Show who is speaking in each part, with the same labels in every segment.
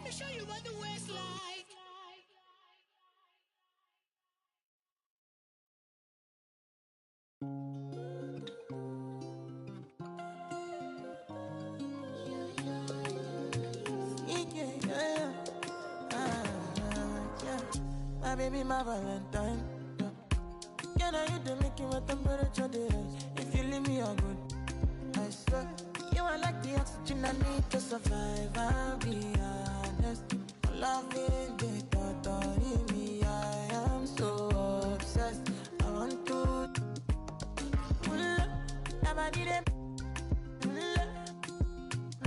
Speaker 1: me show you what the West like.
Speaker 2: My baby, my Valentine. Can I you to make you a temperature rise? If you leave me a good, I swear. You are like the oxygen I need to survive. I'll be honest. Loving the thought of me, I am so obsessed. I want to never did it.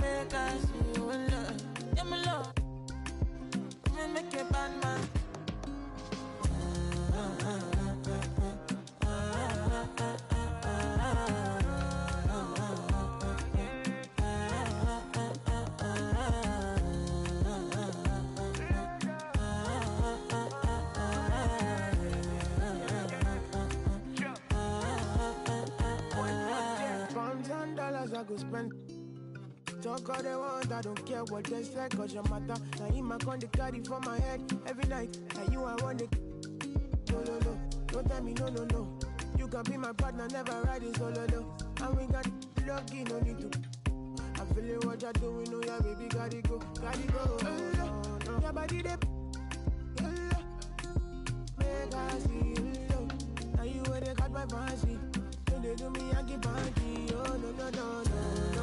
Speaker 2: Make us see you love. Yeah, my love. Make a bad man.
Speaker 3: I go spend. Talk all they want, I don't care what they say, cause your matter. Now him I con the carry for my head every night. Now you I want it. No, no, no, don't tell me no, no, no. You can be my partner, never riding solo, no. And we got lucky, no need to. I'm feeling what you're doing, oh yeah, baby, gotta go, gotta go. Your body, they make us see you. Now you where they got my fancy. They do me a give banky, oh no no no no no.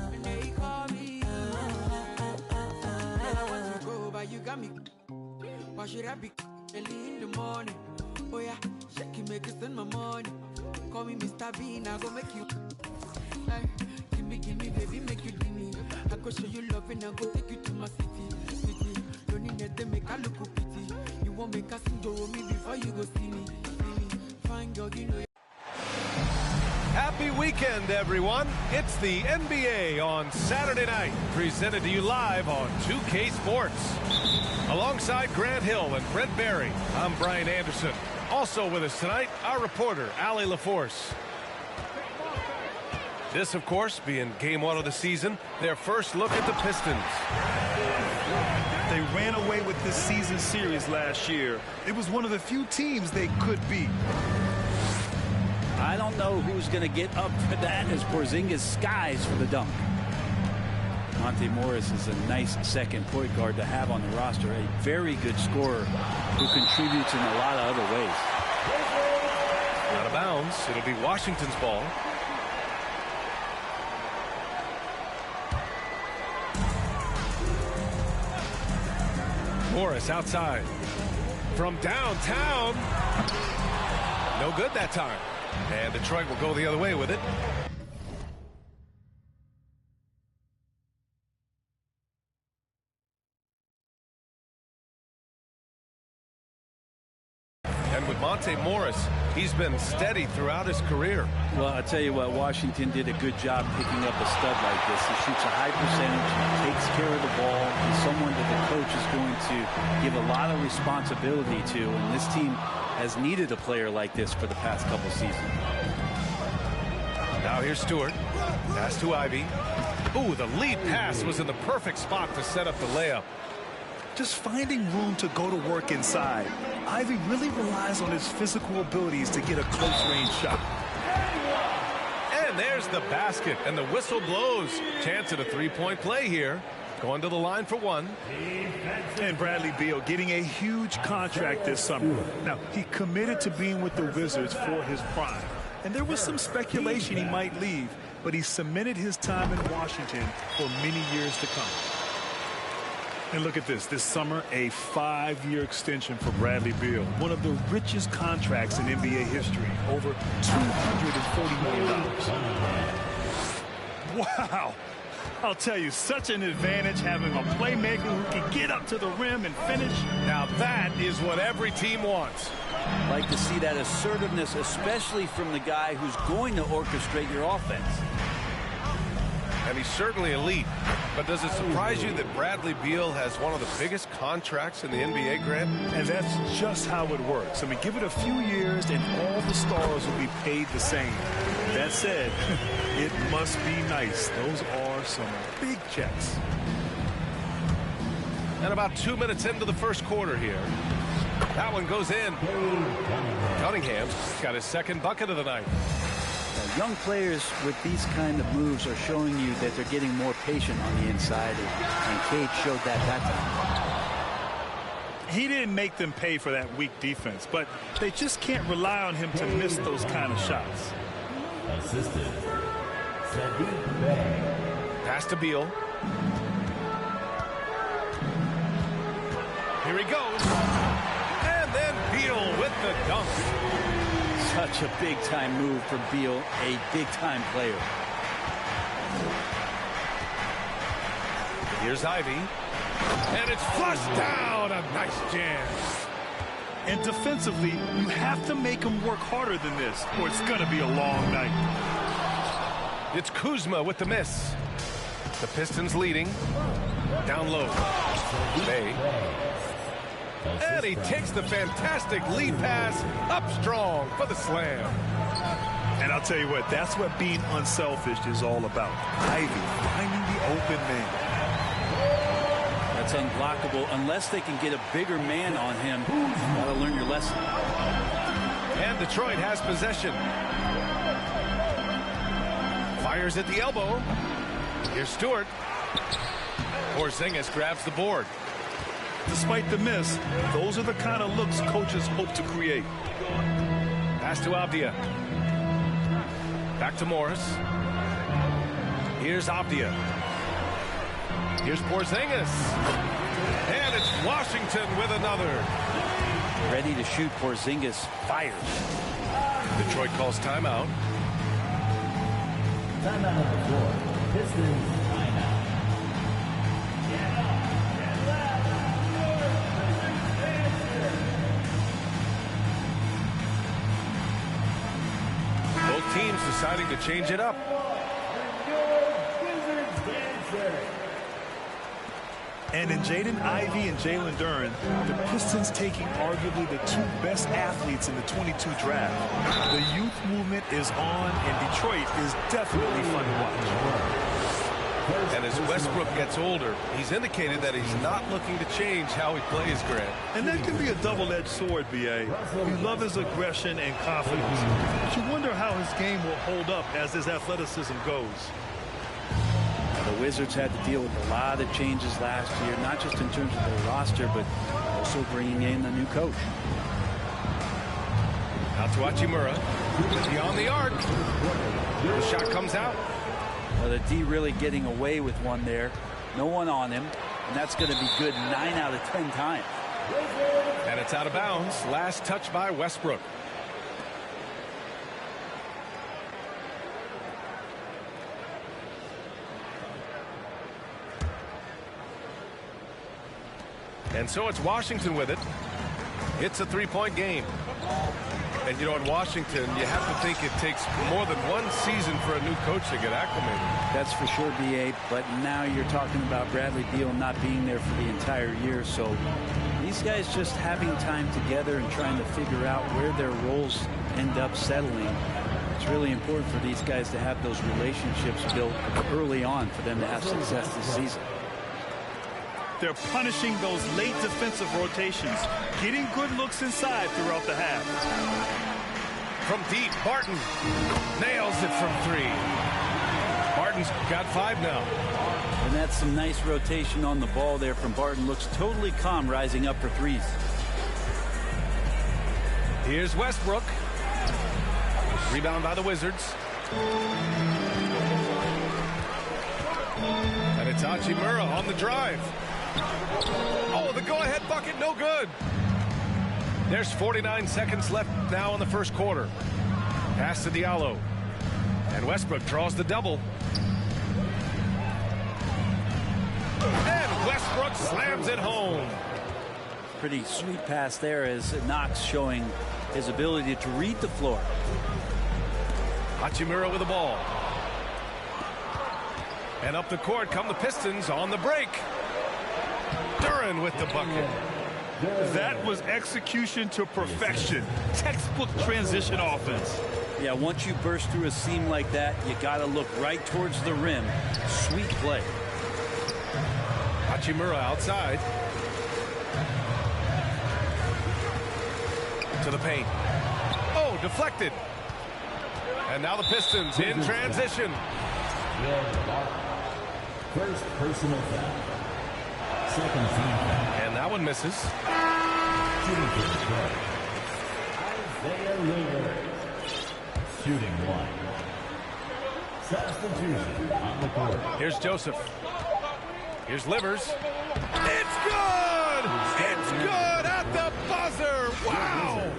Speaker 4: When they call me, I want to go, but you got me. Why should I be early in the morning? Oh yeah, shake it, make it spend my money. Call me Mr. Bean, I go make you. Give me, baby, make you give me. I go show you love and I go take you to my city. Don't need to make a look pity. You won't make us enjoy me before you go see me. Fine girl, you know.
Speaker 5: Happy weekend, everyone. It's the NBA on Saturday night, presented to you live on 2K Sports. Alongside Grant Hill and Brent Barry, I'm Brian Anderson. Also with us tonight, our reporter, Allie LaForce. This, of course, being game one of the season, their first look at the Pistons.
Speaker 6: They ran away with this season series last year. It was one of the few teams they could beat.
Speaker 7: I don't know who's going to get up for that as Porzingis skies for the dunk. Monte Morris is a nice second point guard to have on the roster. A very good scorer who contributes in a lot of other ways.
Speaker 5: Out of bounds. It'll be Washington's ball. Morris outside. From downtown. No good that time. And Detroit will go the other way with it. And with Monte Morris, he's been steady throughout his career.
Speaker 7: Well, I'll tell you what, Washington did a good job picking up a stud like this. He shoots a high percentage, takes care of the ball. He's someone that the coach is going to give a lot of responsibility to, and this team has needed a player like this for the past couple seasons.
Speaker 5: Now here's Stewart. Pass to Ivy. Ooh, the lead pass was in the perfect spot to set up the layup.
Speaker 6: Just finding room to go to work inside. Ivy really relies on his physical abilities to get a close-range shot.
Speaker 5: And there's the basket, and the whistle blows. Chance at a three-point play here. Going to the line for one.
Speaker 6: And Bradley Beal getting a huge contract this summer. Now, he committed to being with the Wizards for his prime. And there was some speculation he might leave, but he cemented his time in Washington for many years to come. And look at this. This summer, a 5-year extension for Bradley Beal. One of the richest contracts in NBA history. Over $240 million. Wow. I'll tell you, such an advantage having a playmaker who can get up to the rim and finish.
Speaker 5: Now that is what every team wants.
Speaker 7: Like to see that assertiveness, especially from the guy who's going to orchestrate your offense.
Speaker 5: and he's certainly elite. But does it surprise you that Bradley Beal has one of the biggest contracts in the NBA, Grant?
Speaker 6: And that's just how it works. I mean, give it a few years and all the stars will be paid the same. That said, it must be nice. Those are some big checks.
Speaker 5: And about 2 minutes into the first quarter here. That one goes in. Cunningham's got his second bucket of the night.
Speaker 7: Young players with these kind of moves are showing you that they're getting more patient on the inside, and Cade showed that time.
Speaker 6: He didn't make them pay for that weak defense, but they just can't rely on him to miss those kind of shots.
Speaker 8: Assistant, Saddiq Bey.
Speaker 5: Pass to Beal. Here he goes. And then Beal with the dunk.
Speaker 7: Such a big-time move from Beal, a big-time player.
Speaker 5: Here's Ivy. And it's flushed down. A nice jam.
Speaker 6: And defensively, you have to make him work harder than this, or it's going to be a long night.
Speaker 5: It's Kuzma with the miss. The Pistons leading. Down low. Bey. And he takes the fantastic lead pass up strong for the slam.
Speaker 6: And I'll tell you what, that's what being unselfish is all about. Ivy finding the open man.
Speaker 7: That's unblockable unless they can get a bigger man on him. You gotta learn your lesson.
Speaker 5: And Detroit has possession. Fires at the elbow. Here's Stewart. Porzingis grabs the board.
Speaker 6: Despite the miss, those are the kind of looks coaches hope to create.
Speaker 5: Pass to Avdia. Back to Morris. Here's Avdia. Here's Porzingis. And it's Washington with another.
Speaker 7: Ready to shoot. Porzingis fires.
Speaker 5: Detroit calls timeout.
Speaker 8: Timeout on the floor. Pistons timeout.
Speaker 5: Both teams deciding to change it up.
Speaker 6: And in Jaden Ivey and Jalen Duren, the Pistons taking arguably the two best athletes in the 22 draft. The youth movement is on, and Detroit is definitely fun to watch.
Speaker 5: And as Westbrook gets older, he's indicated that he's not looking to change how he plays, Grant.
Speaker 6: And that can be a double-edged sword, B.A. We love his aggression and confidence, but you wonder how his game will hold up as his athleticism goes.
Speaker 7: The Wizards had to deal with a lot of changes last year, not just in terms of their roster, but also bringing in a new coach.
Speaker 5: Out to Hachimura. Beyond the arc. The shot comes out.
Speaker 7: The D really getting away with one there. No one on him, and that's going to be good 9 out of 10 times.
Speaker 5: And it's out of bounds. Last touch by Westbrook. And so it's Washington with it. It's a three-point game. And, you know, in Washington, you have to think it takes more than one season for a new coach to get acclimated.
Speaker 7: That's for sure, B.A., but now you're talking about Bradley Beal not being there for the entire year, so these guys just having time together and trying to figure out where their roles end up settling. It's really important for these guys to have those relationships built early on for them to have success this season.
Speaker 6: They're punishing those late defensive rotations, getting good looks inside throughout the half.
Speaker 5: From deep, Barton nails it from three. Barton's got 5 now.
Speaker 7: And that's some nice rotation on the ball there from Barton. Looks totally calm rising up for threes.
Speaker 5: Here's Westbrook. Rebound by the Wizards. And it's Hachimura on the drive. Oh, the go-ahead bucket, no good. There's 49 seconds left now in the first quarter. Pass to Diallo. And Westbrook draws the double. And Westbrook slams it home.
Speaker 7: Pretty sweet pass there as Knox showing his ability to read the floor.
Speaker 5: Hachimura with the ball. And up the court come the Pistons on the break. Duren with the bucket.
Speaker 6: That was execution to perfection. Textbook transition offense.
Speaker 7: Yeah, once you burst through a seam like that, you got to look right towards the rim. Sweet play.
Speaker 5: Hachimura outside. To the paint. Oh, deflected. And now the Pistons in transition.
Speaker 8: First personal foul. Second team foul.
Speaker 5: And that one misses.
Speaker 8: Shooting for the play. Isaiah Lillard. Shooting one. Substitution on the court.
Speaker 5: Here's Joseph. Here's Livers. It's good! It's good at the buzzer! Wow!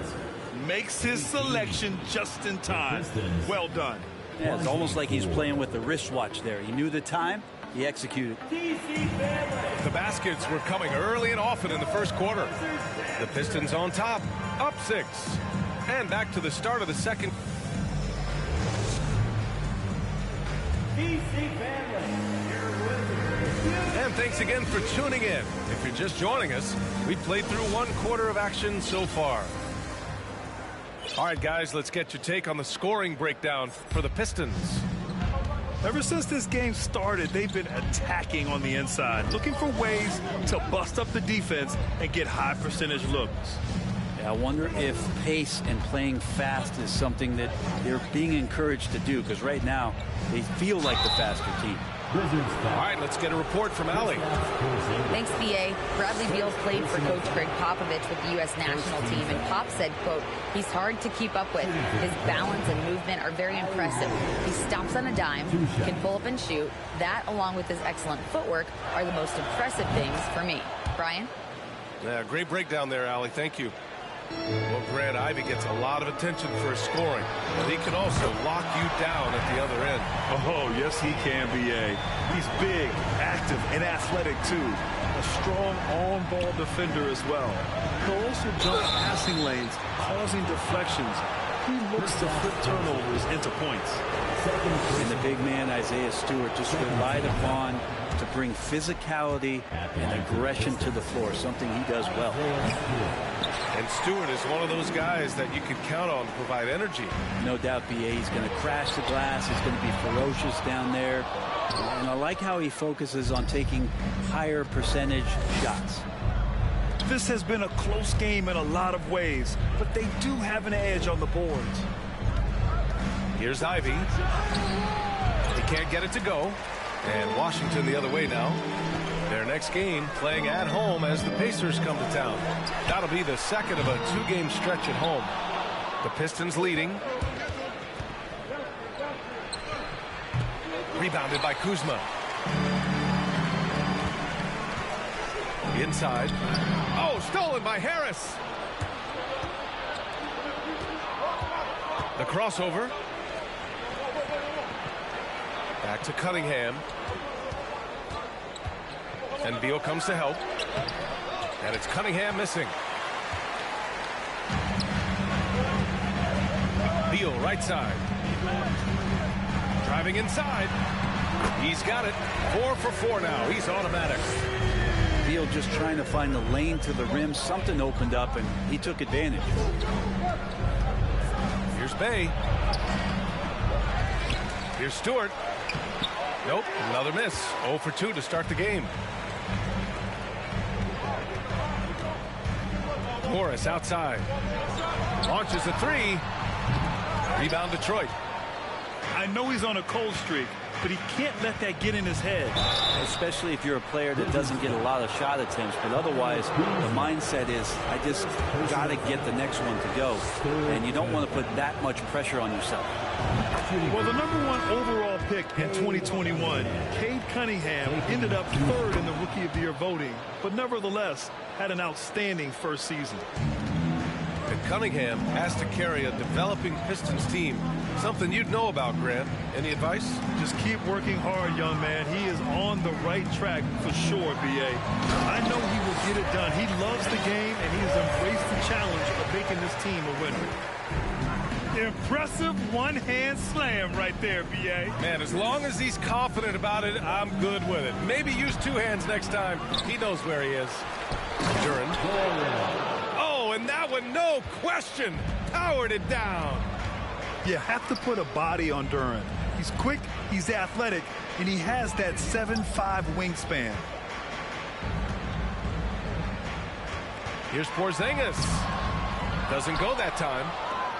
Speaker 6: Makes his selection just in time. Well done.
Speaker 7: Yeah, it's almost like he's playing with the wristwatch there. He knew the time. He executed.
Speaker 5: The baskets were coming early and often in the first quarter. The Pistons on top, up 6. And back to the start of the second. And thanks again for tuning in. If you're just joining us, we played through 1 quarter of action so far. All right, guys, let's get your take on the scoring breakdown for the Pistons.
Speaker 6: Ever since this game started, they've been attacking on the inside, looking for ways to bust up the defense and get high percentage looks.
Speaker 7: Yeah, I wonder if pace and playing fast is something that they're being encouraged to do, because right now they feel like the faster team.
Speaker 5: All right, let's get a report from Allie.
Speaker 9: Thanks, B.A. Bradley Beal played for Coach Greg Popovich with the U.S. national team, and Pop said, quote, he's hard to keep up with. His balance and movement are very impressive. He stomps on a dime, can pull up and shoot. That, along with his excellent footwork, are the most impressive things for me. Brian?
Speaker 5: Yeah, great breakdown there, Allie. Thank you. Well, Grant Ivey gets a lot of attention for his scoring, but he can also lock you down at the other end.
Speaker 6: Oh, yes, he can, B.A. He's big, active, and athletic, too. A strong on-ball defender as well. He'll also jump passing lanes, causing deflections. He looks to flip turnovers into points.
Speaker 7: And the big man, Isaiah Stewart, just relied upon to bring physicality and aggression to the floor, something he does well.
Speaker 5: And Stewart is one of those guys that you can count on to provide energy.
Speaker 7: No doubt, B.A. He's going to crash the glass. He's going to be ferocious down there. And I like how he focuses on taking higher percentage shots.
Speaker 6: This has been a close game in a lot of ways, but they do have an edge on the boards.
Speaker 5: Here's Ivey. He can't get it to go. And Washington the other way now. Their next game playing at home as the Pacers come to town. That'll be the second of a 2-game stretch at home. The Pistons leading. Rebounded by Kuzma. Inside. Oh, stolen by Harris. The crossover. Back to Cunningham. And Beal comes to help. And it's Cunningham missing. Beal right side. Driving inside. He's got it. 4 for 4 now. He's automatic.
Speaker 7: Beal just trying to find the lane to the rim. Something opened up, and he took advantage.
Speaker 5: Here's Bay. Here's Stewart. Nope, another miss. 0 for 2 to start the game. Morris outside. Launches a 3. Rebound Detroit.
Speaker 6: I know he's on a cold streak, but he can't let that get in his head.
Speaker 7: Especially if you're a player that doesn't get a lot of shot attempts, but otherwise the mindset is, I just got to get the next one to go, and you don't want to put that much pressure on yourself.
Speaker 6: Well, the #1 overall pick in 2021, Cade Cunningham, ended up 3rd in the Rookie of the Year voting, but nevertheless had an outstanding first season.
Speaker 5: And Cunningham has to carry a developing Pistons team. Something you'd know about, Grant. Any advice?
Speaker 6: Just keep working hard, young man. He is on the right track for sure, B.A. I know he will get it done. He loves the game, and he has embraced the challenge of making this team a winner. Impressive one-hand slam right there, B.A.
Speaker 5: Man, as long as he's confident about it, I'm good with it. Maybe use two hands next time. He knows where he is. Duran. Oh, and that one, no question, powered it down.
Speaker 6: You have to put a body on Duran. He's quick, he's athletic, and he has that 7'5" wingspan.
Speaker 5: Here's Porzingis. Doesn't go that time.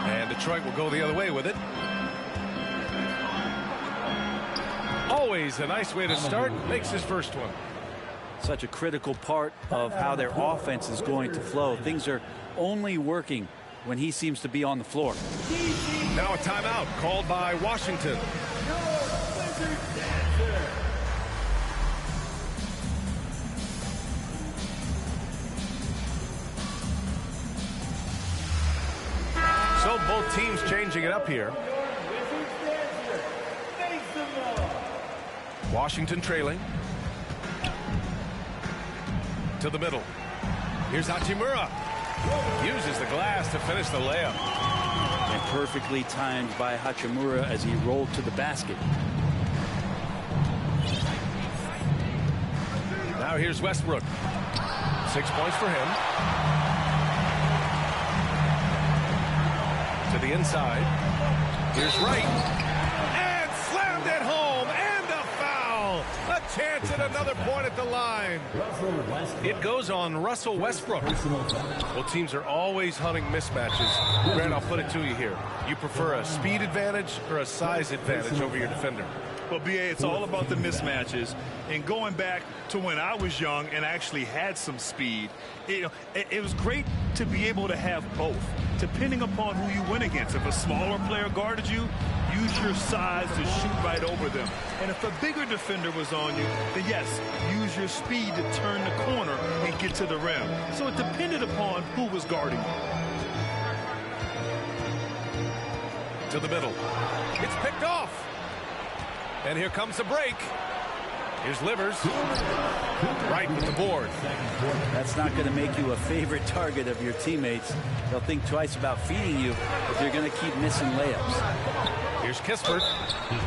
Speaker 5: And Detroit will go the other way with it. Always a nice way to start. Makes his first one.
Speaker 7: Such a critical part of how their offense is going to flow. Things are only working when he seems to be on the floor.
Speaker 5: Now a timeout called by Washington. So both teams changing it up here. Washington trailing. To the middle. Here's Hachimura. Uses the glass to finish the layup.
Speaker 7: And perfectly timed by Hachimura as he rolled to the basket.
Speaker 5: Now here's Westbrook. 6 points for him. To the inside. Here's Wright. And slammed it home. And a foul. A chance at another point at the line. It goes on Russell Westbrook. Well, teams are always hunting mismatches. Grant, I'll put it to you here. You prefer a speed advantage or a size advantage over your defender?
Speaker 6: Well, B.A., it's all about the mismatches. And going back to when I was young and actually had some speed, it was great to be able to have both, depending upon who you went against. If a smaller player guarded you, use your size to shoot right over them. And if a bigger defender was on you, then yes, use your speed to turn the corner and get to the rim. So it depended upon who was guarding you.
Speaker 5: To the middle. It's picked off. And here comes the break. Here's Livers. Right with the board.
Speaker 7: That's not going to make you a favorite target of your teammates. They'll think twice about feeding you if they're going to keep missing layups.
Speaker 5: Here's Kispert.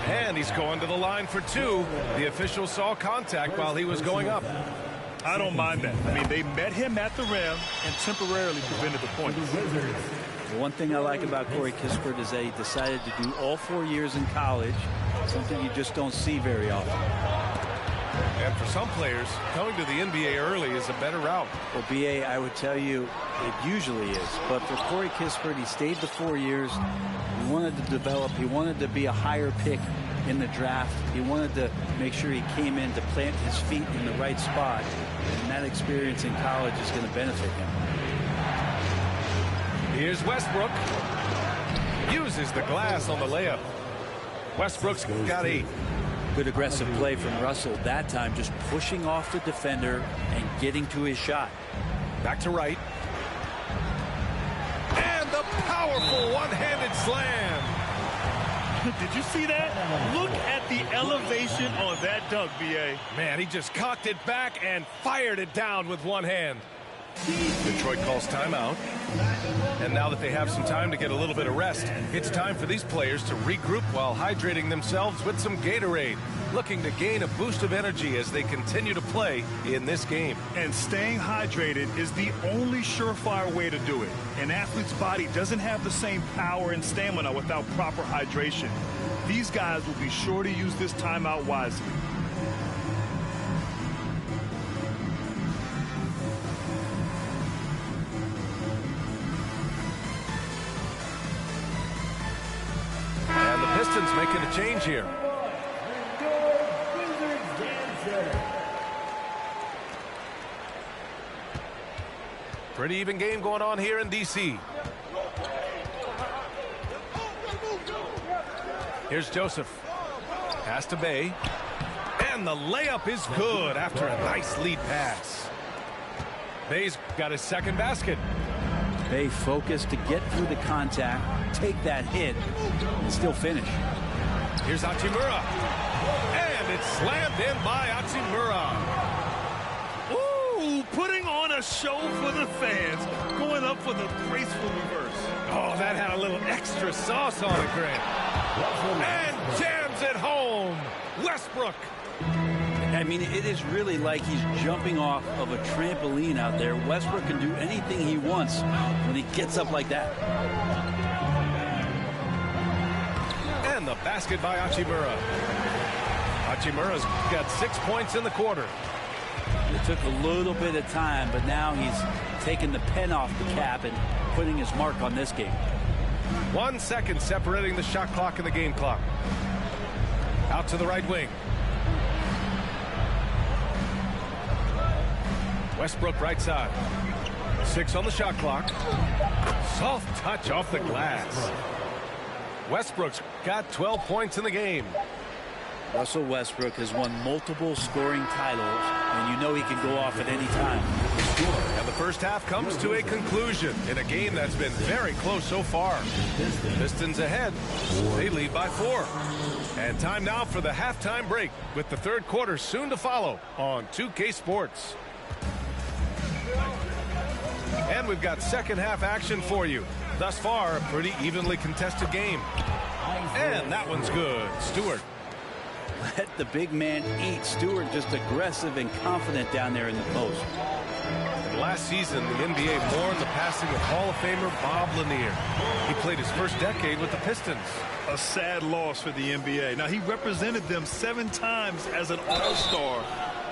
Speaker 5: And he's going to the line for two. The official saw contact while he was going up.
Speaker 6: I don't mind that. I mean, they met him at the rim and temporarily prevented the point.
Speaker 7: The one thing I like about Corey Kispert is that he decided to do all 4 years in college, something you just don't see very often.
Speaker 5: And for some players, coming to the NBA early is a better route.
Speaker 7: Well, B.A., I would tell you it usually is. But for Corey Kispert, he stayed the 4 years. He wanted to develop. He wanted to be a higher pick in the draft. He wanted to make sure he came in to plant his feet in the right spot. And that experience in college is going to benefit him.
Speaker 5: Here's Westbrook. Uses the glass on the layup. Westbrook's got 8.
Speaker 7: Good aggressive play from Russell that time, just pushing off the defender and getting to his shot.
Speaker 5: Back to Wright. And the powerful one-handed slam.
Speaker 6: Did you see that? Look at the elevation on that dunk, B.A.
Speaker 5: Man, he just cocked it back and fired it down with one hand. Detroit calls timeout. And now that they have some time to get a little bit of rest, it's time for these players to regroup while hydrating themselves with some Gatorade, looking to gain a boost of energy as they continue to play in this game.
Speaker 6: And staying hydrated is the only surefire way to do it. An athlete's body doesn't have the same power and stamina without proper hydration. These guys will be sure to use this timeout wisely.
Speaker 5: Pistons making a change here. Pretty even game going on here in D.C. Here's Joseph. Pass to Bay. And the layup is good after a nice lead pass. Bay's got his second basket.
Speaker 7: Bay focused to get through the contact, take that hit, and still finish.
Speaker 5: Here's Hachimura. And it's slammed in by Hachimura.
Speaker 6: Ooh, putting on a show for the fans, going up for the graceful reverse.
Speaker 5: Oh, that had a little extra sauce on it, Grant. And jams it home. Westbrook.
Speaker 7: I mean, it is really like he's jumping off of a trampoline out there. Westbrook can do anything he wants when he gets up like that.
Speaker 5: And the basket by Hachimura. Hachimura's got 6 points in the quarter.
Speaker 7: It took a little bit of time, but now he's taking the pen off the cap and putting his mark on this game.
Speaker 5: 1 second separating the shot clock and the game clock. Out to the right wing. Westbrook right side. 6 on the shot clock. Soft touch off the glass. Westbrook's got 12 points in the game.
Speaker 7: Russell Westbrook has won multiple scoring titles, and you know he can go off at any time.
Speaker 5: And the first half comes to a conclusion in a game that's been very close so far. Pistons ahead. They lead by 4. And time now for the halftime break, with the third quarter soon to follow on 2K Sports. And we've got second half action for you. Thus far, a pretty evenly contested game. And that one's good. Stewart.
Speaker 7: Let the big man eat. Stewart just aggressive and confident down there in the post.
Speaker 5: And last season, the NBA mourned the passing of Hall of Famer Bob Lanier. He played his first decade with the Pistons.
Speaker 6: A sad loss for the NBA. Now, he represented them 7 times as an all-star.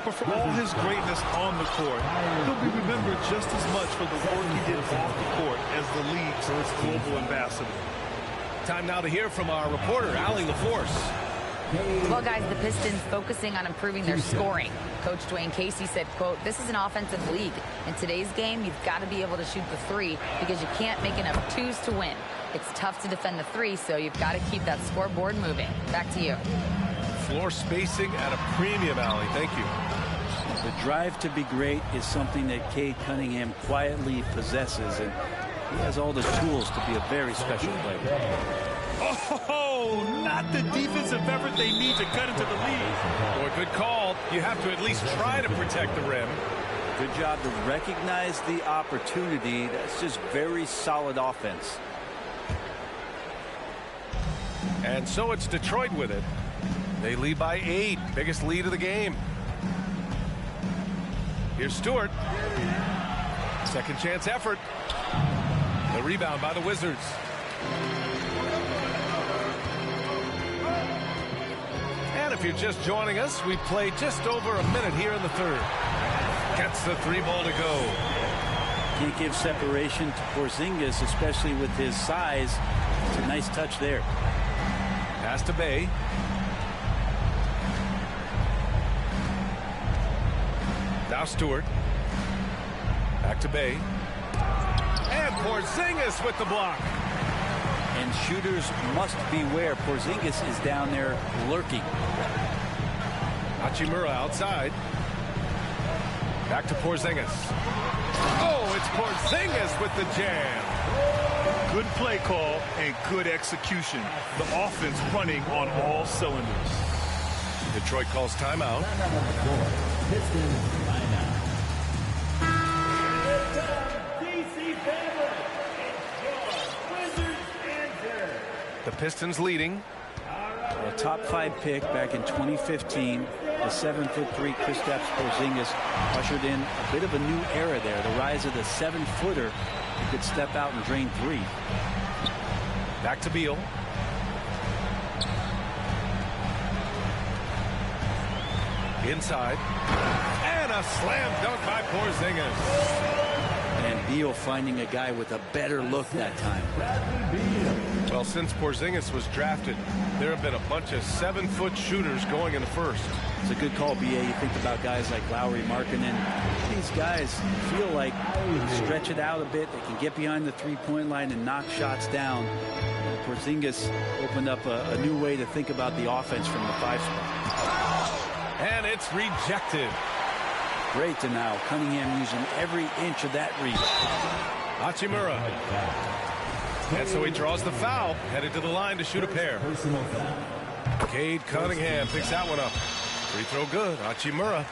Speaker 6: But for all his greatness on the court, he'll be remembered just as much for the work he did off the court as the league's global ambassador.
Speaker 5: Time now to hear from our reporter, Allie LaForce.
Speaker 9: Well, guys, the Pistons focusing on improving their scoring. Coach Dwayne Casey said, quote, "This is an offensive league. In today's game, you've got to be able to shoot the 3 because you can't make enough 2s to win. It's tough to defend the 3, so you've got to keep that scoreboard moving." Back to you.
Speaker 5: Floor spacing at a premium, Allie. Thank you.
Speaker 7: The drive to be great is something that Cade Cunningham quietly possesses, and he has all the tools to be a very special player.
Speaker 6: Oh, not the defensive effort they need to cut into the lead.
Speaker 5: Boy, good call. You have to at least try to protect the rim.
Speaker 7: Good job to recognize the opportunity. That's just very solid offense.
Speaker 5: And so it's Detroit with it. They lead by 8. Biggest lead of the game. Here's Stewart. Second chance effort. The rebound by the Wizards. And if you're just joining us, we play just over a minute here in the third. Gets the 3 ball to go.
Speaker 7: Can't give separation to Porzingis, especially with his size. It's a nice touch there.
Speaker 5: Pass to Bay. Now Stewart. Back to Bay. And Porzingis with the block.
Speaker 7: And shooters must beware. Porzingis is down there lurking.
Speaker 5: Hachimura outside. Back to Porzingis. Oh, it's Porzingis with the jam.
Speaker 6: Good play call and good execution. The offense running on all cylinders.
Speaker 5: Detroit calls timeout.
Speaker 8: Pistons timeout.
Speaker 5: The Pistons leading.
Speaker 7: A top 5 pick back in 2015. The 7'3" Kristaps Porzingis ushered in a bit of a new era there. The rise of the 7-footer who could step out and drain 3.
Speaker 5: Back to Beal. Inside. And a slam dunk by Porzingis.
Speaker 7: And Beal finding a guy with a better look that time.
Speaker 5: Well, since Porzingis was drafted, there have been a bunch of 7-foot shooters going in the first.
Speaker 7: It's a good call, BA. You think about guys like Lowry, Markkanen. These guys feel like they stretch it out a bit. They can get behind the 3-point line and knock shots down. And Porzingis opened up a new way to think about the offense from the 5 spot.
Speaker 5: And it's rejected.
Speaker 7: Great to now. Cunningham using every inch of that reach.
Speaker 5: Hachimura. And so he draws the foul, headed to the line to shoot a pair. Cade Cunningham picks that one up. Free throw good. Hachimura.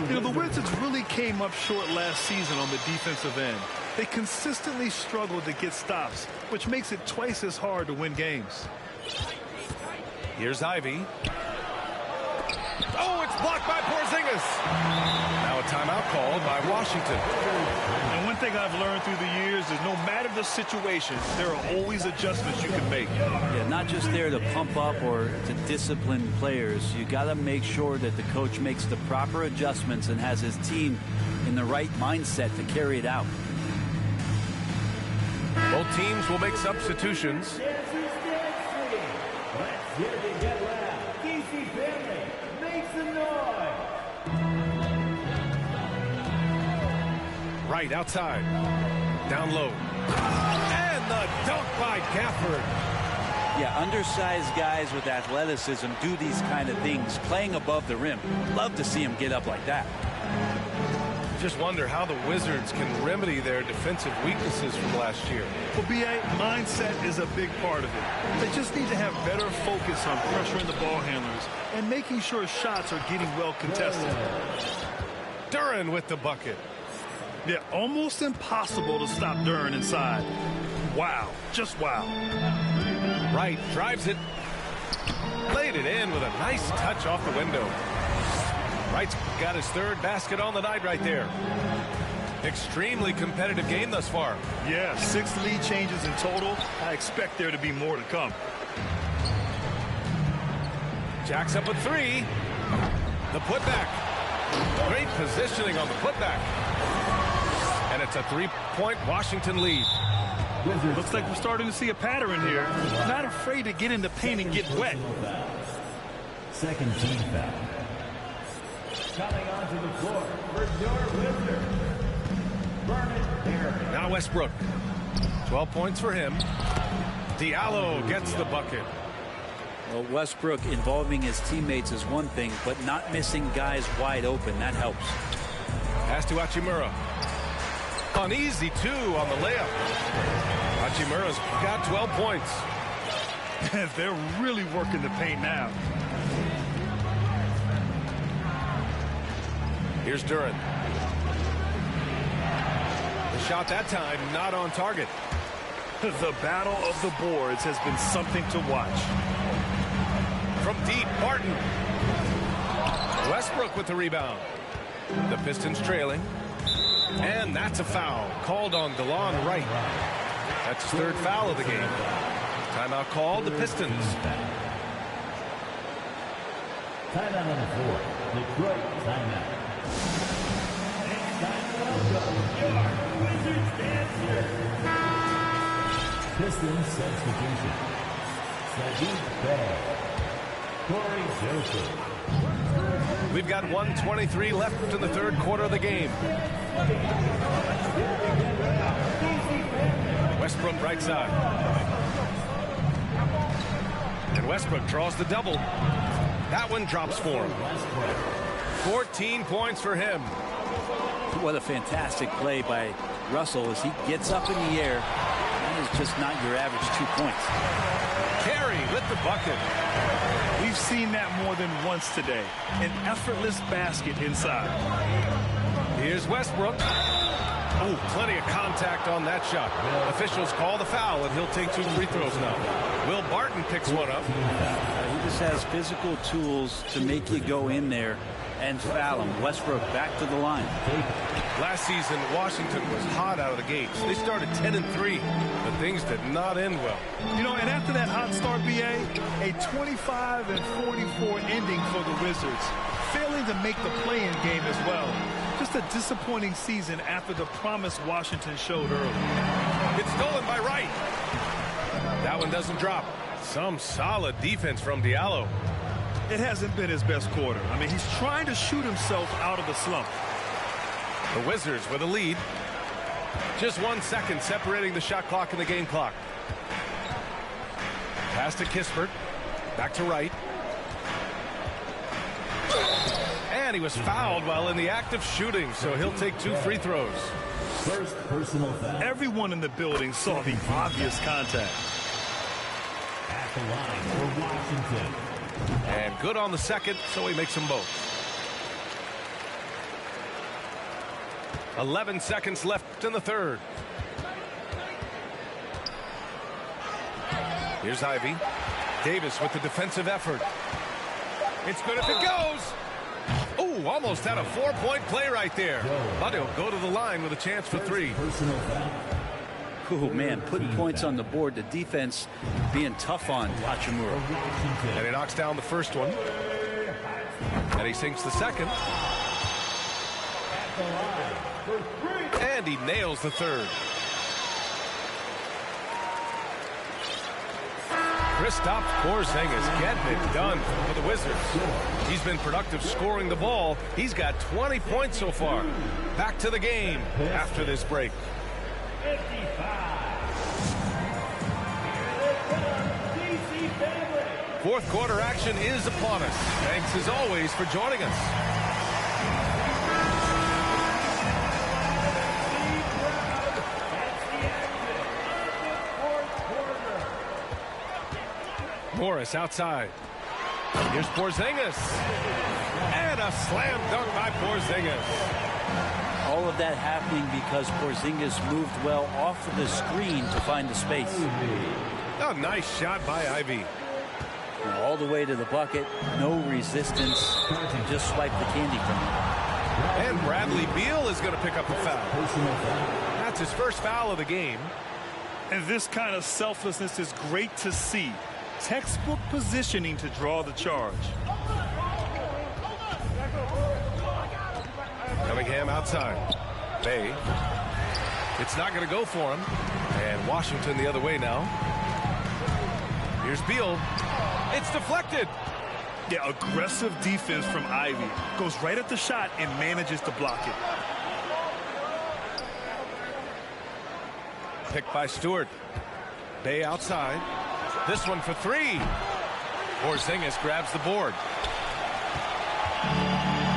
Speaker 6: You know, the Wizards really came up short last season on the defensive end. They consistently struggled to get stops, which makes it twice as hard to win games.
Speaker 5: Here's Ivy. Oh, it's blocked by Porzingis. Now a timeout called by Washington.
Speaker 6: And one thing I've learned through the years is no matter the situation, there are always adjustments you can make.
Speaker 7: Yeah, not just there to pump up or to discipline players. You got to make sure that the coach makes the proper adjustments and has his team in the right mindset to carry it out.
Speaker 5: Both teams will make substitutions. Right outside. Down low. And the dunk by Gafford.
Speaker 7: Yeah, undersized guys with athleticism do these kind of things, playing above the rim. Love to see him get up like that.
Speaker 5: Just wonder how the Wizards can remedy their defensive weaknesses from last year.
Speaker 6: Well, B.A., mindset is a big part of it. They just need to have better focus on pressuring the ball handlers and making sure shots are getting well contested.
Speaker 5: Duren with the bucket.
Speaker 6: Yeah, almost impossible to stop Duren inside. Wow, just wow.
Speaker 5: Wright drives it. Laid it in with a nice touch off the window. Wright's got his third basket on the night right there. Extremely competitive game thus far.
Speaker 6: Yeah, 6 lead changes in total. I expect there to be more to come.
Speaker 5: Jacks up a 3. The putback. Great positioning on the putback. And it's a 3-point Washington lead.
Speaker 6: Looks like we're starting to see a pattern here. Not afraid to get in the paint and get wet.
Speaker 8: Second team foul. Coming onto the floor for your Wizards, Vernon Carey.
Speaker 5: Now Westbrook. 12 points for him. Diallo gets the bucket.
Speaker 7: Well, Westbrook involving his teammates is one thing, but not missing guys wide open, that helps.
Speaker 5: Pass to Hachimura. An easy 2 on the layup. Hachimura's got 12 points.
Speaker 6: They're really working the paint now.
Speaker 5: Here's Duren. The shot that time not on target.
Speaker 6: The battle of the boards has been something to watch.
Speaker 5: From deep, Barton. Westbrook with the rebound. The Pistons trailing. And that's a foul called on DeLon Wright. That's his third foul of the game. Timeout called, the Pistons.
Speaker 8: Timeout on the floor. Detroit timeout. Next time, welcome your Wizards dancer. Pistons substitution. Sadiq Bey. Corey Joseph.
Speaker 5: We've got 1:23 left in the third quarter of the game. Westbrook right side. And Westbrook draws the double. That one drops for him. 14 points for him.
Speaker 7: What a fantastic play by Russell as he gets up in the air. That is just not your average 2 points.
Speaker 5: Carey with the bucket.
Speaker 6: We've seen that more than once today. An effortless basket inside.
Speaker 5: Here's Westbrook. Oh, plenty of contact on that shot. Officials call the foul, and he'll take 2 free throws now. Will Barton picks one up.
Speaker 7: He just has physical tools to make you go in there and foul him. Westbrook back to the line.
Speaker 5: Last season, Washington was hot out of the gates. They started 10-3, but things did not end well.
Speaker 6: You know, and after that hot start, B.A., a 25-44 ending for the Wizards, failing to make the play-in game as well. Just a disappointing season after the promise Washington showed early.
Speaker 5: It's stolen by Wright. That one doesn't drop. Some solid defense from Diallo.
Speaker 6: It hasn't been his best quarter. I mean, he's trying to shoot himself out of the slump.
Speaker 5: The Wizards with a lead. Just 1 second separating the shot clock and the game clock. Pass to Kispert. Back to Wright. And he was fouled while in the act of shooting, so he'll take 2 free throws.
Speaker 8: First personal foul.
Speaker 6: Everyone in the building saw the obvious contact.
Speaker 8: At the line for Washington,
Speaker 5: And good on the second, so he makes them both. 11 seconds left in the third. Here's Ivy. Davis with the defensive effort. It's good if it goes. Oh, almost had a 4-point play right there. But he'll go to the line with a chance for 3.
Speaker 7: Oh, man, putting points on the board. The defense being tough on Hachimura.
Speaker 5: And he knocks down the first one. And he sinks the second. And he nails the third. Kristaps Porzingis getting it done for the Wizards. He's been productive scoring the ball. He's got 20 points so far. Back to the game after this break. Fourth quarter action is upon us. Thanks as always for joining us. Morris outside. Here's Porzingis. And a slam dunk by Porzingis.
Speaker 7: All of that happening because Porzingis moved well off of the screen to find the space.
Speaker 5: A nice shot by Ivy.
Speaker 7: All the way to the bucket. No resistance. Just swipe the candy from him.
Speaker 5: And Bradley Beal is going to pick up a foul. That's his first foul of the game.
Speaker 6: And this kind of selflessness is great to see. Textbook positioning to draw the charge.
Speaker 5: Cunningham outside. Bay. It's not going to go for him. And Washington the other way now. Here's Beal. It's deflected.
Speaker 6: Yeah, aggressive defense from Ivy. Goes right at the shot and manages to block it.
Speaker 5: Picked by Stewart. Bay outside. This one for 3. Porzingis grabs the board.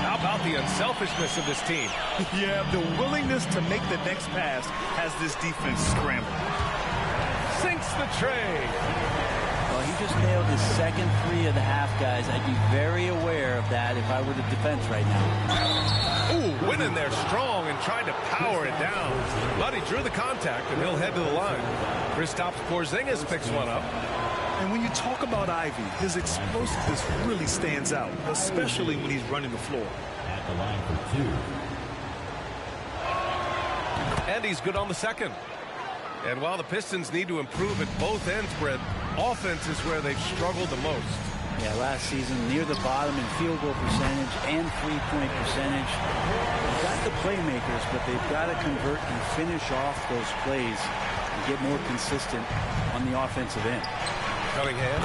Speaker 5: How about the unselfishness of this team?
Speaker 6: Yeah, the willingness to make the next pass has this defense scrambling.
Speaker 5: Sinks the tray.
Speaker 7: Well, he just nailed his second 3 of the half, guys. I'd be very aware of that if I were the defense right now.
Speaker 5: Ooh, went in there strong and tried to power it down. But he drew the contact, and he'll head to the line. Kristaps Porzingis picks one up.
Speaker 6: And when you talk about Ivy, his explosiveness really stands out, especially when he's running the floor.
Speaker 8: At the line for 2.
Speaker 5: And he's good on the second. And while the Pistons need to improve at both ends, Brett, offense is where they've struggled the most.
Speaker 7: Yeah, last season near the bottom in field goal percentage and 3-point percentage. They've got the playmakers, but they've got to convert and finish off those plays and get more consistent on the offensive end.
Speaker 5: Cunningham.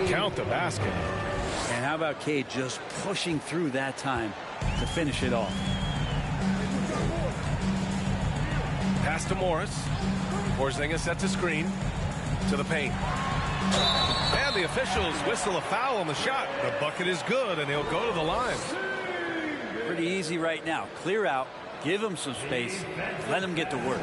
Speaker 5: Count the basket.
Speaker 7: And how about Cade just pushing through that time to finish it off?
Speaker 5: Pass to Morris. Porzingis sets a screen to the paint. And the officials whistle a foul on the shot. The bucket is good, and he'll go to the line.
Speaker 7: Pretty easy right now. Clear out. Give him some space. Let him get to work.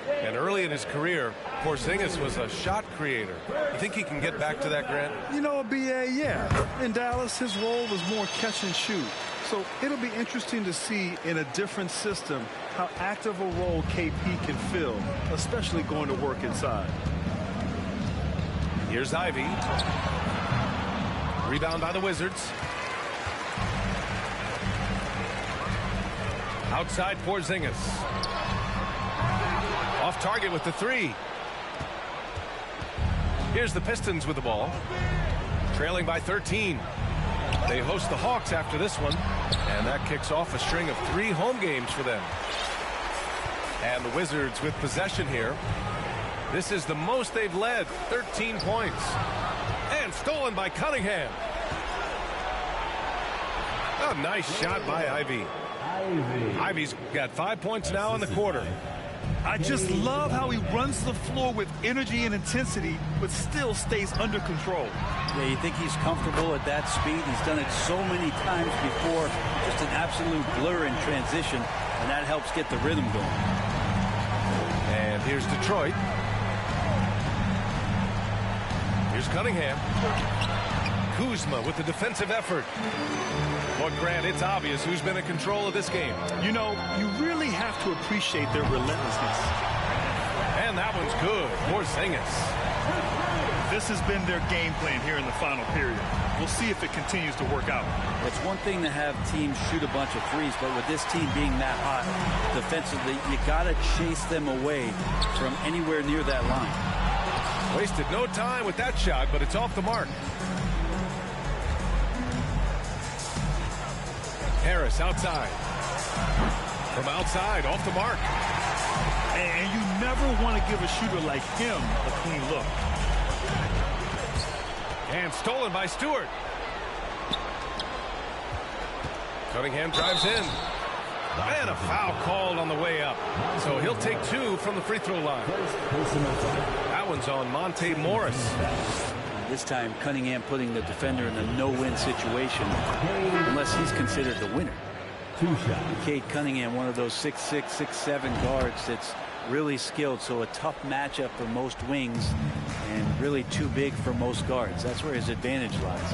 Speaker 5: And early in his career, Porzingis was a shot creator. You think he can get back to that, Grant?
Speaker 6: You know, B.A., yeah. In Dallas, his role was more catch and shoot. So it'll be interesting to see in a different system how active a role KP can fill, especially going to work inside.
Speaker 5: Here's Ivy. Rebound by the Wizards. Outside Porzingis. Off target with the 3. Here's the Pistons with the ball. Trailing by 13. They host the Hawks after this one. And that kicks off a string of 3 home games for them. And the Wizards with possession here. This is the most they've led, 13 points. And stolen by Cunningham. A nice shot by Ivy. Ivy's got 5 points now in the quarter.
Speaker 6: I just love how he runs the floor with energy and intensity, but still stays under control.
Speaker 7: Yeah, you think he's comfortable at that speed? He's done it so many times before. Just an absolute blur in transition, and that helps get the rhythm going.
Speaker 5: And here's Detroit. Here's Cunningham. Kuzma with the defensive effort. But Grant, it's obvious who's been in control of this game.
Speaker 6: You know, you really have to appreciate their relentlessness.
Speaker 5: And that one's good. Porzingis.
Speaker 6: This has been their game plan here in the final period. We'll see if it continues to work out.
Speaker 7: It's one thing to have teams shoot a bunch of threes, but with this team being that hot defensively, you got to chase them away from anywhere near that line.
Speaker 5: Wasted no time with that shot, but it's off the mark. Harris outside. From outside, off the mark.
Speaker 6: And you never want to give a shooter like him a clean look.
Speaker 5: And stolen by Stewart. Cunningham drives in. And a foul called on the way up. So he'll take 2 from the free throw line. That one's on Monte Morris.
Speaker 7: This time, Cunningham putting the defender in a no-win situation, unless he's considered the winner. Cade Cunningham, one of those 6'6", 6'7" guards that's really skilled, so a tough matchup for most wings and really too big for most guards. That's where his advantage lies.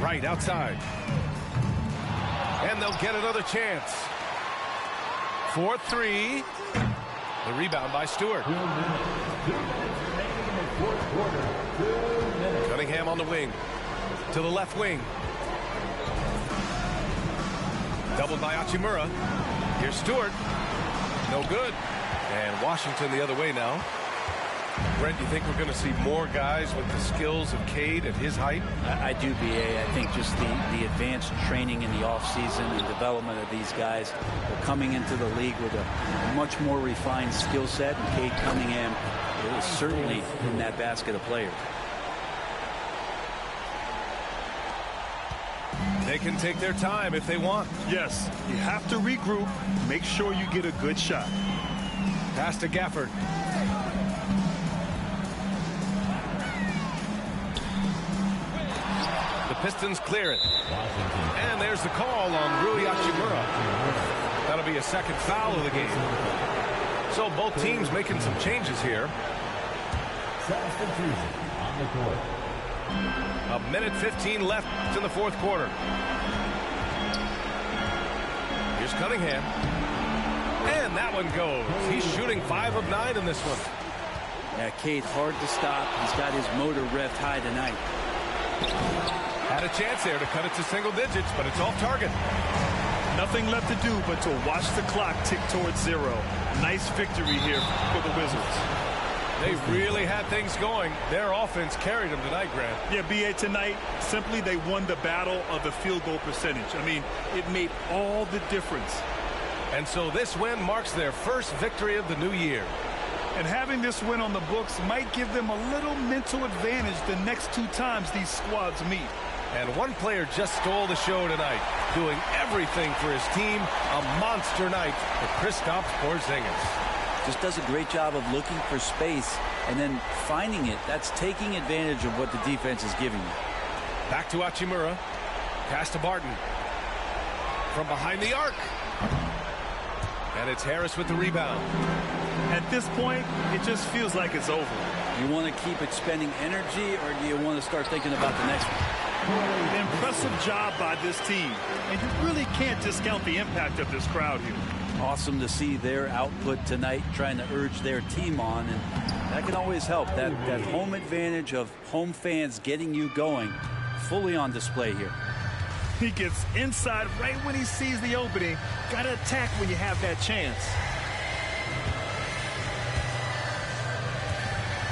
Speaker 5: Right outside. And they'll get another chance. 4-3. The rebound by Stewart. Cunningham on the wing. To the left wing. Doubled by Hachimura. Here's Stewart. No good. And Washington the other way now. Brent, you think we're going to see more guys with the skills of Cade at his height?
Speaker 7: I do, B.A. I think just the advanced training in the offseason and development of these guys are coming into the league with a much more refined skill set, and Cade Cunningham is certainly in that basket of players.
Speaker 5: They can take their time if they want.
Speaker 6: Yes, you have to regroup. Make sure you get a good shot.
Speaker 5: Pass to Gafford. The Pistons clear it. And there's the call on Rui Hachimura. That'll be a second foul of the game. So both teams making some changes here. A minute 15 left in the fourth quarter. Here's Cunningham. And that one goes. He's shooting 5 of 9 in this one.
Speaker 7: Yeah, Cade hard to stop. He's got his motor revved high tonight.
Speaker 5: Had a chance there to cut it to single digits, but it's off target.
Speaker 6: Nothing left to do but to watch the clock tick towards 0. Nice victory here for the Wizards.
Speaker 5: They really had things going. Their offense carried them tonight, Grant.
Speaker 6: Yeah, B.A., tonight, simply they won the battle of the field goal percentage. I mean, it made all the difference.
Speaker 5: And so this win marks their first victory of the new year.
Speaker 6: And having this win on the books might give them a little mental advantage the next 2 times these squads meet.
Speaker 5: And one player just stole the show tonight, doing everything for his team. A monster night for Kristaps Porzingis.
Speaker 7: Just does a great job of looking for space and then finding it. That's taking advantage of what the defense is giving you.
Speaker 5: Back to Hachimura. Pass to Barton. From behind the arc. And it's Harris with the rebound.
Speaker 6: At this point, it just feels like it's over.
Speaker 7: You want to keep expending energy, or do you want to start thinking about the next one?
Speaker 6: An impressive job by this team. And you really can't discount the impact of this crowd here.
Speaker 7: Awesome to see their output tonight, trying to urge their team on, and that can always help. That home advantage of home fans getting you going, fully on display here.
Speaker 6: He gets inside right when he sees the opening. Got to attack when you have that chance.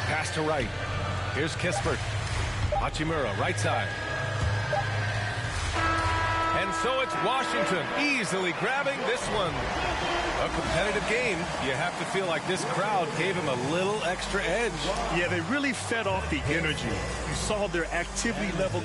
Speaker 5: Pass to right. Here's Kispert. Hachimura, right side. And so it's Washington easily grabbing this one. A competitive game. You have to feel like this crowd gave him a little extra edge.
Speaker 6: Yeah, they really fed off the energy. You saw their activity level